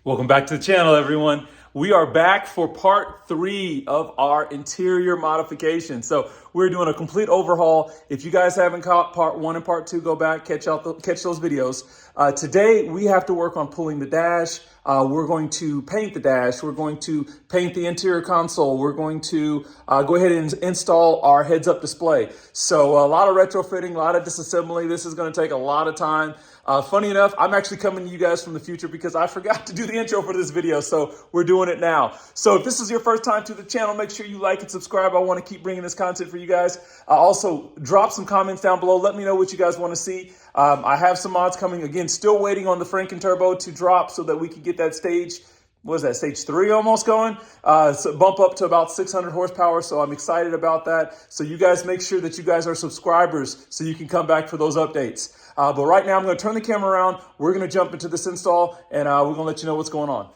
Welcome back to the channel, everyone. We are back for part 3 of our interior modification. So we're doing a complete overhaul. If you guys haven't caught part 1 and part 2, go back, catch those videos. Today, we have to work on pulling the dash. We're going to paint the dash. We're going to paint the interior console. We're going to go ahead and install our heads-up display. So a lot of retrofitting, a lot of disassembly. This is going to take a lot of time. Funny enough, I'm actually coming to you guys from the future because I forgot to do the intro for this video, so we're doing it now. So if this is your first time to the channel, make sure you like and subscribe. I want to keep bringing this content for you guys. Also, drop some comments down below. Let me know what you guys want to see. I have some mods coming. Again, still waiting on the Franken Turbo to drop so that we can get that stage, what is that, stage 3 almost going? So bump up to about 600 horsepower, so I'm excited about that. So you guys make sure that you guys are subscribers so you can come back for those updates. But right now I'm going to turn the camera around. We're going to jump into this install, and we're going to let you know what's going on.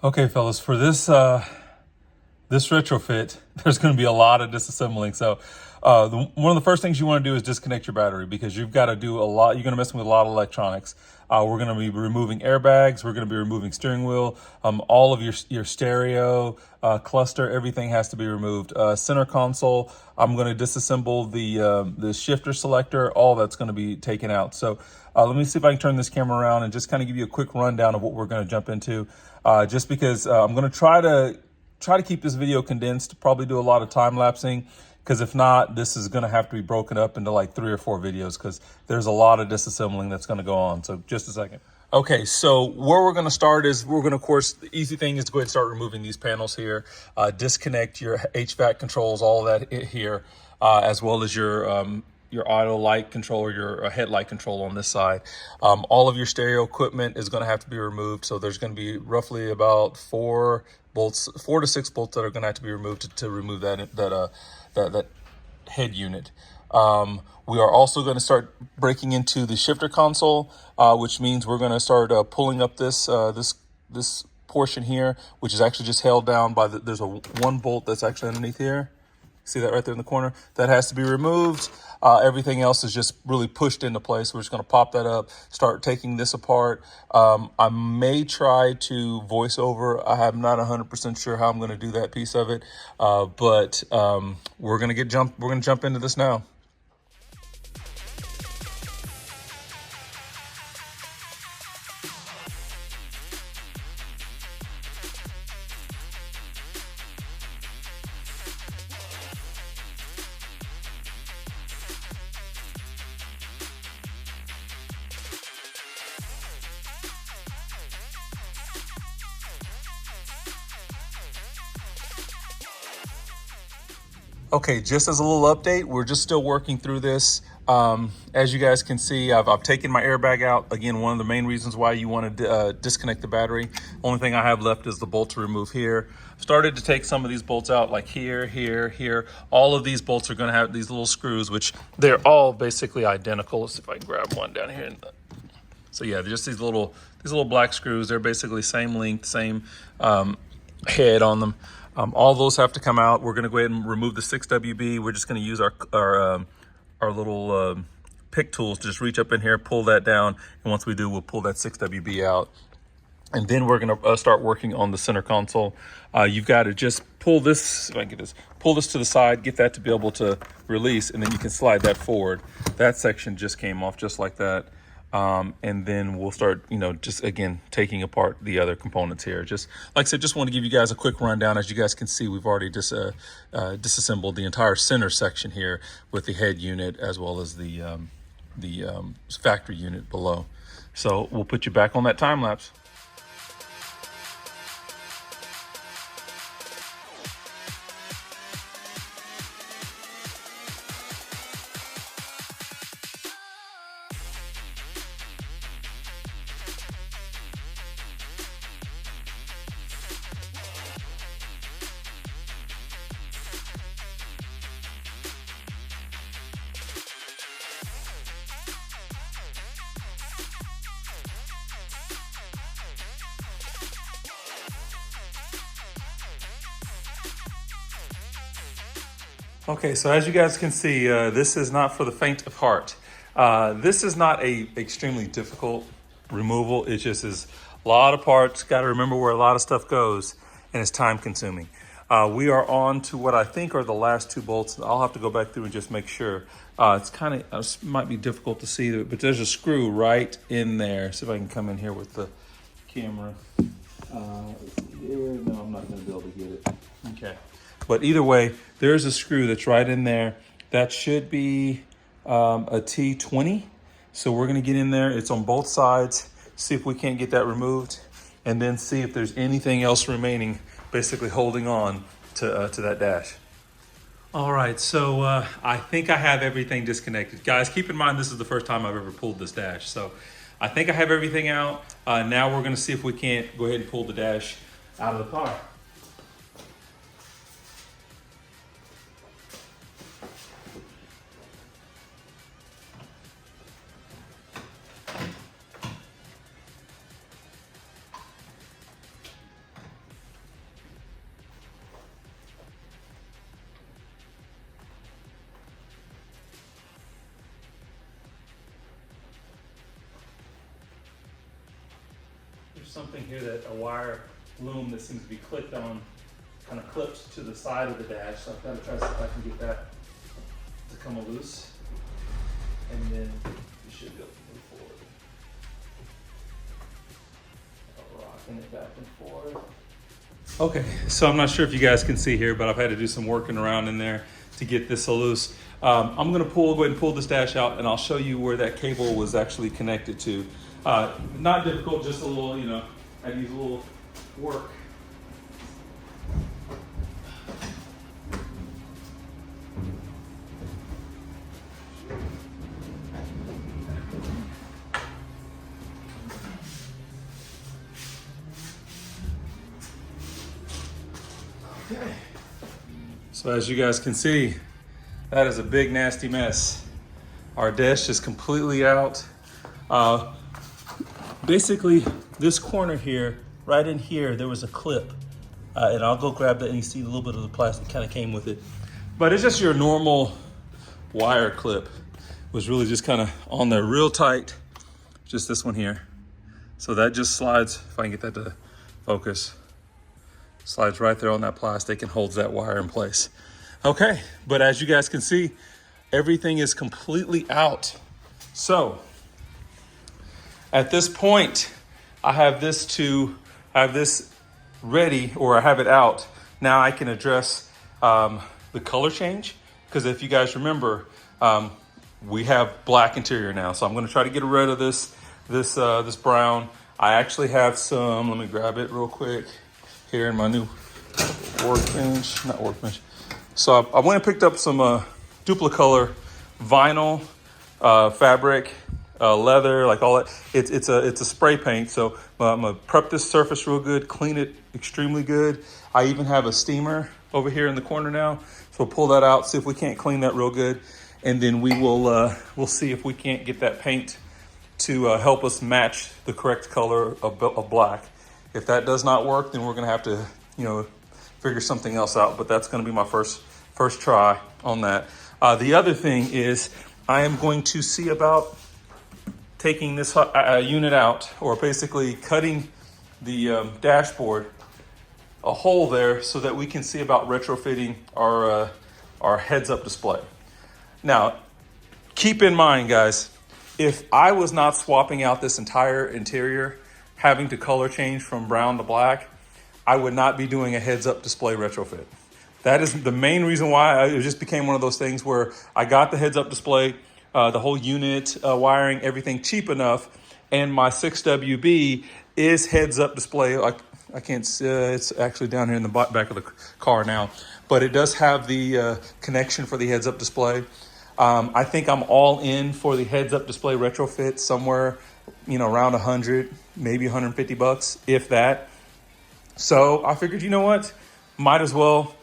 Okay, fellas, for this this retrofit, there's going to be a lot of disassembling. So one of the first things you want to do is disconnect your battery, because you've got to do a lot. You're going to mess with a lot of electronics. We're going to be removing airbags. We're going to be removing steering wheel. All of your stereo, cluster, everything has to be removed. Center console, I'm going to disassemble the shifter selector. All that's going to be taken out. So let me see if I can turn this camera around and just kind of give you a quick rundown of what we're going to jump into. Just because I'm going to try to keep this video condensed, probably do a lot of time lapsing, because if not, this is going to have to be broken up into like 3 or 4 videos, because there's a lot of disassembling that's going to go on. So just a second. Okay, so where we're going to start is we're going to, of course, the easy thing is to go ahead and start removing these panels here, disconnect your HVAC controls, all that here, as well as your auto light control, or your headlight control on this side. All of your stereo equipment is going to have to be removed. So there's going to be roughly about 4 to 6 bolts that are going to have to be removed to remove that head unit. We are also going to start breaking into the shifter console, which means we're going to start pulling up this portion here, which is actually just held down by there's one bolt that's actually underneath here. See that right there in the corner? That has to be removed. Everything else is just really pushed into place. We're just going to pop that up, start taking this apart. I may try to voice over. I'm not 100% sure how I'm going to do that piece of it, but we're going to jump into this now. Okay, just as a little update, we're just still working through this. As you guys can see, I've taken my airbag out. Again, one of the main reasons why you want to disconnect the battery. Only thing I have left is the bolt to remove here. Started to take some of these bolts out, like here, here, here. All of these bolts are going to have these little screws, which they're all basically identical. Let's see if I can grab one down here. So yeah, they're just these little black screws. They're basically same length, same head on them. All those have to come out. We're going to go ahead and remove the 6WB. We're just going to use our little pick tools to just reach up in here, pull that down, and once we do, we'll pull that 6WB out. And then we're going to start working on the center console. You've got to just pull this, if I can get this, pull this to the side, get that to be able to release, and then you can slide that forward. That section just came off just like that. And then we'll start, just again, taking apart the other components here. Just like I said, just want to give you guys a quick rundown. As you guys can see, we've already disassembled the entire center section here with the head unit, as well as the factory unit below. So we'll put you back on that time lapse. Okay, so as you guys can see, this is not for the faint of heart. This is not a extremely difficult removal. It just is A lot of parts, got to remember where a lot of stuff goes, and it's time consuming. We are on to what I think are the last 2 bolts. I'll have to go back through and just make sure. It's kind of, might be difficult to see, but there's a screw right in there. See if I can come in here with the camera. No, I'm not going to be able to get it. Okay. But either way, there's a screw that's right in there. That should be a T20. So we're going to get in there. It's on both sides. See if we can't get that removed, and then see if there's anything else remaining, basically holding on to that dash. All right, so I think I have everything disconnected. Guys, keep in mind this is the first time I've ever pulled this dash. So I think I have everything out. Now we're gonna see if we can't go ahead and pull the dash out of the car. Something here, that a wire loom that seems to be clipped on, kind of clipped to the side of the dash. So I've got to try to see if I can get that to come loose, and then we should be able to move forward. Rocking it back and forth. Okay, so I'm not sure if you guys can see here, but I've had to do some working around in there to get this loose. I'm going to go ahead and pull this dash out, and I'll show you where that cable was actually connected to. Not difficult, just a little, I need a little work. Okay. So as you guys can see, that is a big nasty mess. Our dash is completely out. Basically, this corner here, right in here, there was a clip. And I'll go grab that, and you see a little bit of the plastic kind of came with it. But it's just your normal wire clip. It was really just kind of on there real tight. Just this one here. So that just slides, if I can get that to focus, slides right there on that plastic and holds that wire in place. Okay, but as you guys can see, everything is completely out. So at this point, I have this ready, or I have it out. Now I can address the color change, because if you guys remember, we have black interior now. So I'm going to try to get rid of this brown. I actually have some. Let me grab it real quick here in my new workbench. Not workbench. So I went and picked up some Duplicolor vinyl fabric. Leather, like all that. It's a spray paint. So I'm gonna prep this surface real good, clean it extremely good. I even have a steamer over here in the corner now. So we'll pull that out, see if we can't clean that real good. And then we'll see if we can't get that paint to help us match the correct color of black. If that does not work, then we're gonna have to, figure something else out. But that's gonna be my first try on that. The other thing is I am going to see about taking this unit out, or basically cutting the dashboard a hole there so that we can see about retrofitting our heads-up display. Now, keep in mind, guys, if I was not swapping out this entire interior, having to color change from brown to black, I would not be doing a heads-up display retrofit. That is the main reason why it just became one of those things where I got the heads-up display, the whole unit, wiring, everything cheap enough, and my 6WB is heads-up display. I can't see, it's actually down here in the back of the car now, but it does have the connection for the heads-up display. I think I'm all in for the heads-up display retrofit somewhere, around 100, maybe 150 bucks, if that. So I figured, might as well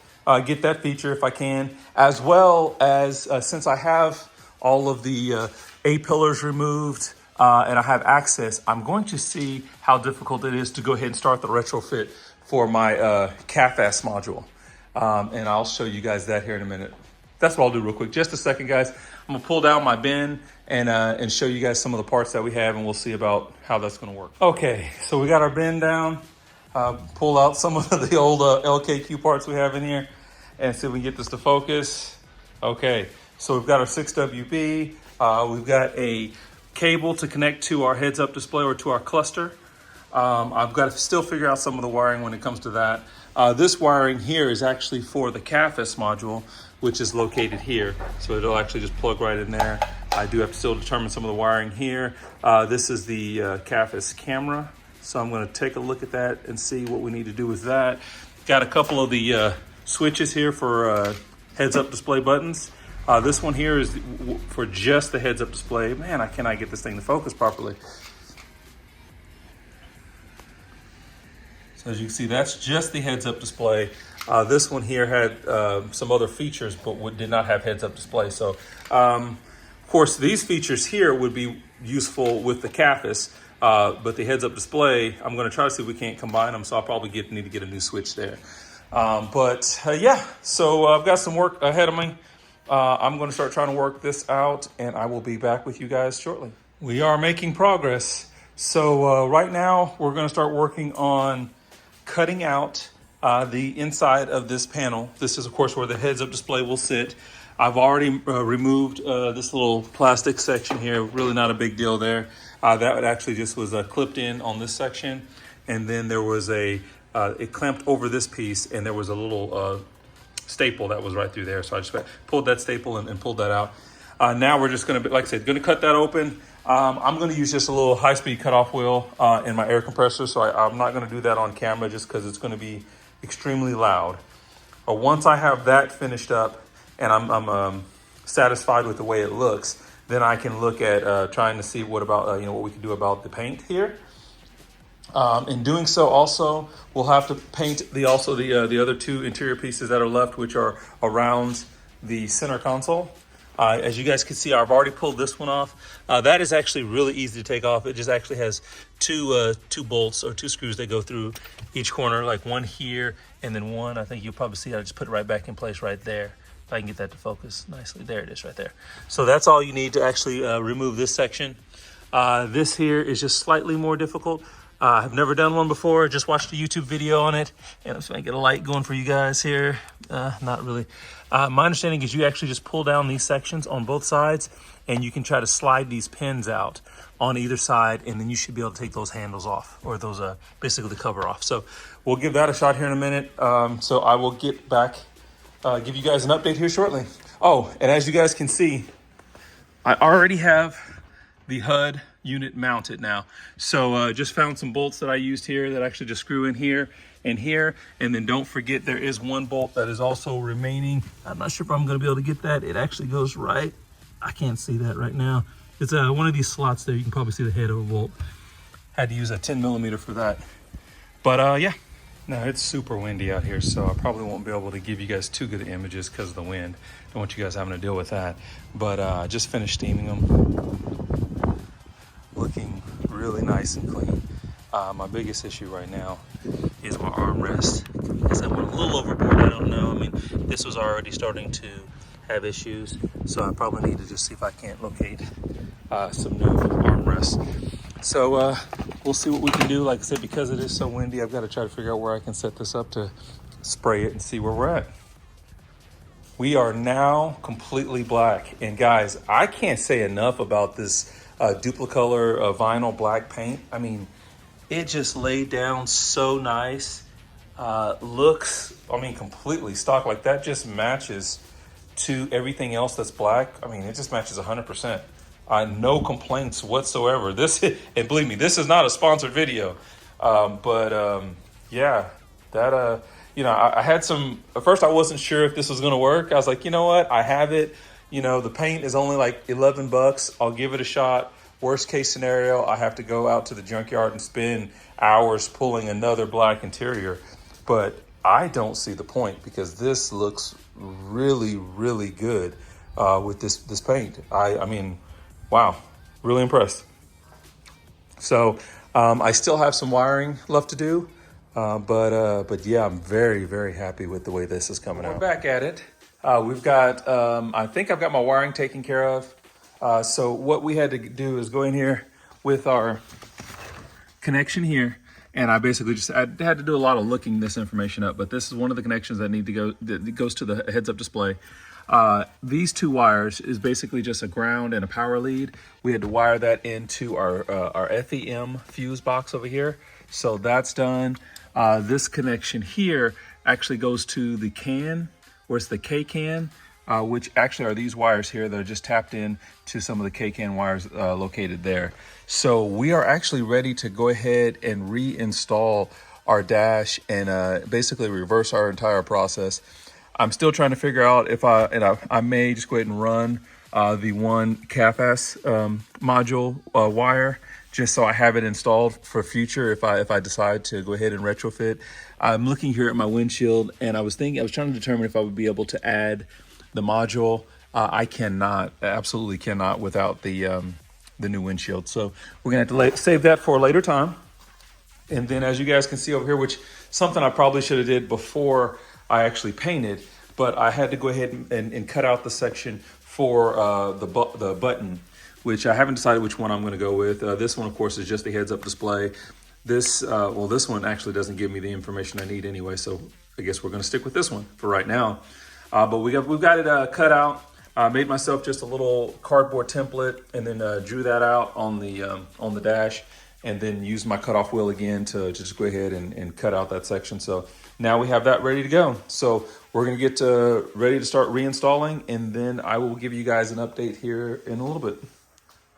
get that feature if I can, as well as since I have all of the A-pillars removed and I have access, I'm going to see how difficult it is to go ahead and start the retrofit for my CAFAS module. And I'll show you guys that here in a minute. That's what I'll do real quick. Just a second, guys. I'm I'm gonna pull down my bin and show you guys some of the parts that we have, and we'll see about how that's gonna work. Okay, so we got our bin down. Pull out some of the old LKQ parts we have in here and see if we can get this to focus. Okay, so we've got our 6WB. We've got a cable to connect to our heads-up display or to our cluster. I've got to still figure out some of the wiring when it comes to that. This wiring here is actually for the CAFIS module, which is located here. So it'll actually just plug right in there. I do have to still determine some of the wiring here. This is the CAFIS camera. So I'm gonna take a look at that and see what we need to do with that. Got a couple of the switches here for heads-up display buttons. This one here is for just the heads-up display. Man, I cannot get this thing to focus properly. So as you can see, that's just the heads-up display. This one here had some other features, but did not have heads-up display. So, of course, these features here would be useful with the CAFIS, but the heads-up display, I'm going to try to see if we can't combine them. So I'll probably need to get a new switch there. Yeah, so I've got some work ahead of me. I'm going to start trying to work this out, and I will be back with you guys shortly. We are making progress. So right now, we're going to start working on cutting out the inside of this panel. This is, of course, where the heads-up display will sit. I've already removed this little plastic section here. Really not a big deal there. That actually just was clipped in on this section. And then there was it clamped over this piece, and there was a little staple that was right through there. So I just pulled that staple and pulled that out. Now we're just gonna, like I said, gonna cut that open. I'm gonna use just a little high-speed cutoff wheel in my air compressor. So I'm not gonna do that on camera just because it's gonna be extremely loud. Once I have that finished up and I'm satisfied with the way it looks, then I can look at trying to see what we can do about the paint here. In doing so, also we'll have to paint the other two interior pieces that are left, which are around the center console. As you guys can see, I've already pulled this one off. That is actually really easy to take off. It just actually has two bolts or two screws that go through each corner, like one here and then one. I think you'll probably see I just put it right back in place right there. If I can get that to focus nicely. There it is right there. So that's all you need to actually remove this section. This here is just slightly more difficult. I've never done one before, just watched a YouTube video on it, and I'm just gonna get a light going for you guys here. Not really. My understanding is you actually just pull down these sections on both sides, and you can try to slide these pins out on either side, and then you should be able to take those handles off, or those basically the cover off. So we'll give that a shot here in a minute. So I will get back, give you guys an update here shortly. Oh, and as you guys can see, I already have the HUD unit mounted now. So just found some bolts that I used here that actually just screw in here and here. And then don't forget, there is one bolt that is also remaining. I'm not sure if I'm gonna be able to get that. It actually goes right. I can't see that right now. It's one of these slots there. You can probably see the head of a bolt. Had to use a 10mm for that. But yeah, no, it's super windy out here, so I probably won't be able to give you guys too good images because of the wind. Don't want you guys having to deal with that. But I just finished steaming them. Looking really nice and clean. My biggest issue right now is my armrest. Because I went a little overboard, I don't know. I mean, this was already starting to have issues, so I probably need to just see if I can't locate some new armrests. So we'll see what we can do. Like I said, because it is so windy, I've got to try to figure out where I can set this up to spray it and see where we're at. We are now completely black. And guys, I can't say enough about this duplicolor vinyl black paint. I mean, it just laid down so nice. Looks, I mean, completely stock. Like that just matches to everything else that's black. I mean, it just matches 100%. No complaints whatsoever. This, and believe me, this is not a sponsored video. Yeah, that, you know, I had some, at first I wasn't sure if this was gonna work. I was like, you know what, I have it. You know, the paint is only like 11 bucks. I'll give it a shot. Worst case scenario, I have to go out to the junkyard and spend hours pulling another black interior. But I don't see the point because this looks really, really good with this paint. I mean, wow, really impressed. So I still have some wiring left to do, but yeah, I'm very, very happy with the way this is coming out. We're back at it. We've got, I think I've got my wiring taken care of. So what we had to do is go in here with our connection here. And I basically I had to do a lot of looking this information up, but this is one of the connections that need to go, that goes to the heads-up display. These two wires is basically just a ground and a power lead. We had to wire that into our FEM fuse box over here. So that's done. This connection here actually goes to the CAN, or it's the K-CAN, which actually are these wires here that are just tapped in to some of the K-CAN wires located there. So we are actually ready to go ahead and reinstall our dash and basically reverse our entire process. I'm still trying to figure out if I may just go ahead and run the one CAFAS module wire, just so I have it installed for future if I decide to go ahead and retrofit. I'm looking here at my windshield, and I was trying to determine if I would be able to add the module. I cannot, absolutely cannot, without the new windshield. So we're gonna have to save that for a later time. And then, as you guys can see over here, which something I probably should have did before I actually painted, but I had to go ahead and cut out the section for the button, which I haven't decided which one I'm going to go with. This one, of course, is just the heads-up display. This one actually doesn't give me the information I need anyway, so I guess we're going to stick with this one for right now. But we've got it cut out. I made myself just a little cardboard template, and then drew that out on the dash, and then used my cutoff wheel again to just go ahead and cut out that section. So now we have that ready to go. So we're gonna get ready to start reinstalling, and then I will give you guys an update here in a little bit.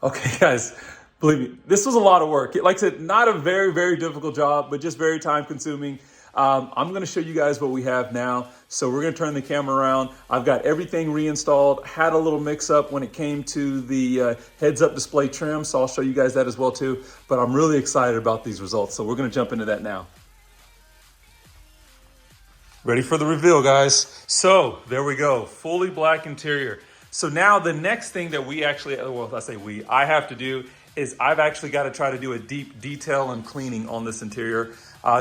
Okay, guys, believe me, this was a lot of work. Like I said, not a very, very difficult job, but just very time consuming. I'm going to show you guys what we have now. So we're going to turn the camera around. I've got everything reinstalled. Had a little mix up when it came to the heads-up display trim, so I'll show you guys that as well too. But I'm really excited about these results, so we're going to jump into that now. Ready for the reveal, guys. So there we go, fully black interior. So now the next thing that we actually, well, I have to do is I've actually got to try to do a deep detail and cleaning on this interior,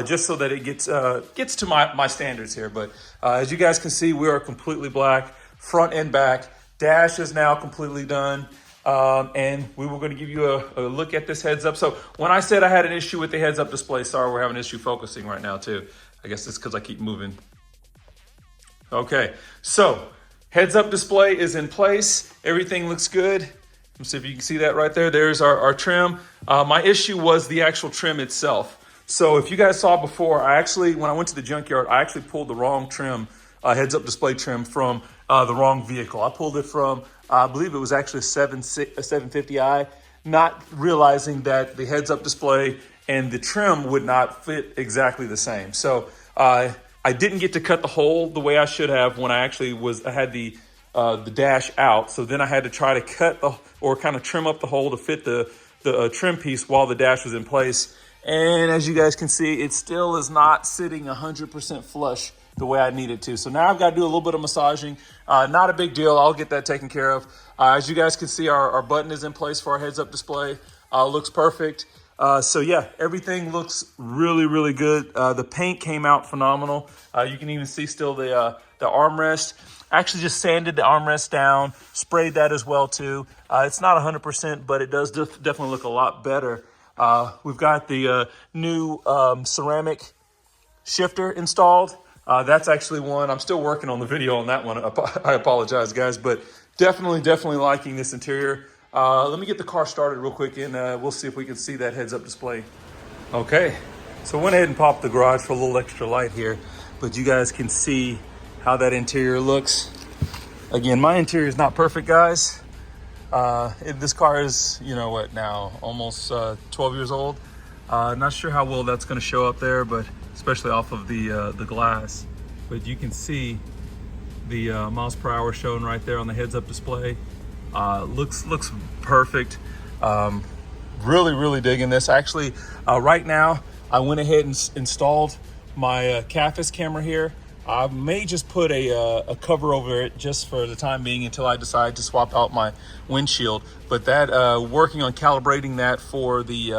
just so that it gets to my standards here. But as you guys can see, we are completely black, front and back. Dash is now completely done. And we were going to give you a look at this heads up. So when I said I had an issue with the heads up display, sorry, we're having an issue focusing right now too. I guess it's because I keep moving. Okay, so heads up display is in place. Everything looks good. Let's see if you can see that right there. There's our trim. My issue was the actual trim itself. So if you guys saw before, when I went to the junkyard, I actually pulled the wrong trim, heads-up display trim from the wrong vehicle. I pulled it from, I believe it was actually a 750i, not realizing that the heads-up display and the trim would not fit exactly the same. So I didn't get to cut the hole the way I should have when I had the dash out. So then I had to try to cut or kind of trim up the hole to fit the trim piece while the dash was in place. And as you guys can see, it still is not sitting 100% flush the way I need it to. So now I've got to do a little bit of massaging. Not a big deal. I'll get that taken care of. As you guys can see, our button is in place for our heads-up display. Looks perfect. So yeah, everything looks really, really good. The paint came out phenomenal. You can even see still the armrest. Actually just sanded the armrest down, sprayed that as well too. It's not 100%, but it does definitely look a lot better. We've got the new ceramic shifter installed. That's actually one. I'm still working on the video on that one. I apologize, guys, but definitely liking this interior. Let me get the car started real quick, and we'll see if we can see that heads-up display. Okay, so I went ahead and popped the garage for a little extra light here, but you guys can see how that interior looks. Again, my interior is not perfect, guys. This car is, you know what now, almost 12 years old. Not sure how well that's going to show up there, but especially off of the glass. But you can see the miles per hour shown right there on the heads-up display. Looks perfect. Really digging this. Actually, right now I went ahead and installed my CAFAS camera here. I may just put a cover over it just for the time being until I decide to swap out my windshield. But that working on calibrating that for the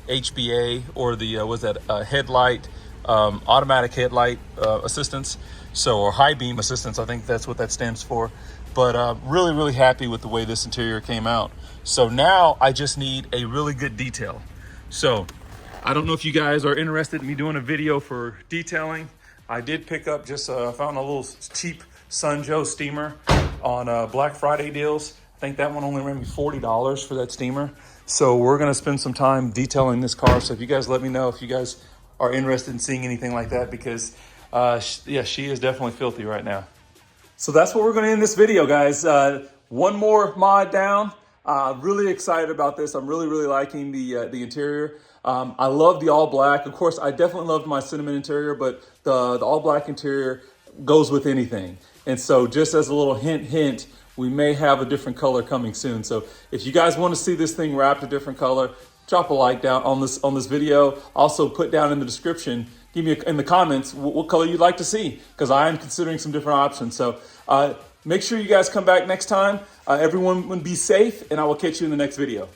HBA or the headlight automatic headlight assistance, or high beam assistance. I think that's what that stands for. But really, really happy with the way this interior came out. So now I just need a really good detail. So I don't know if you guys are interested in me doing a video for detailing. I did pick up found a little cheap Sun Joe steamer on Black Friday deals. I think that one only ran me $40 for that steamer. So we're gonna spend some time detailing this car. So if you guys let me know if you guys are interested in seeing anything like that, because she is definitely filthy right now. So that's what we're gonna end this video, guys. One more mod down. Really excited about this. I'm really, really liking the interior. I love the all black. Of course, I definitely loved my cinnamon interior, but the all black interior goes with anything. And so just as a little hint, we may have a different color coming soon. So if you guys want to see this thing wrapped a different color, drop a like down on this video. Also put down in the description, give me in the comments what color you'd like to see, because I am considering some different options. So make sure you guys come back next time. Everyone be safe, and I will catch you in the next video.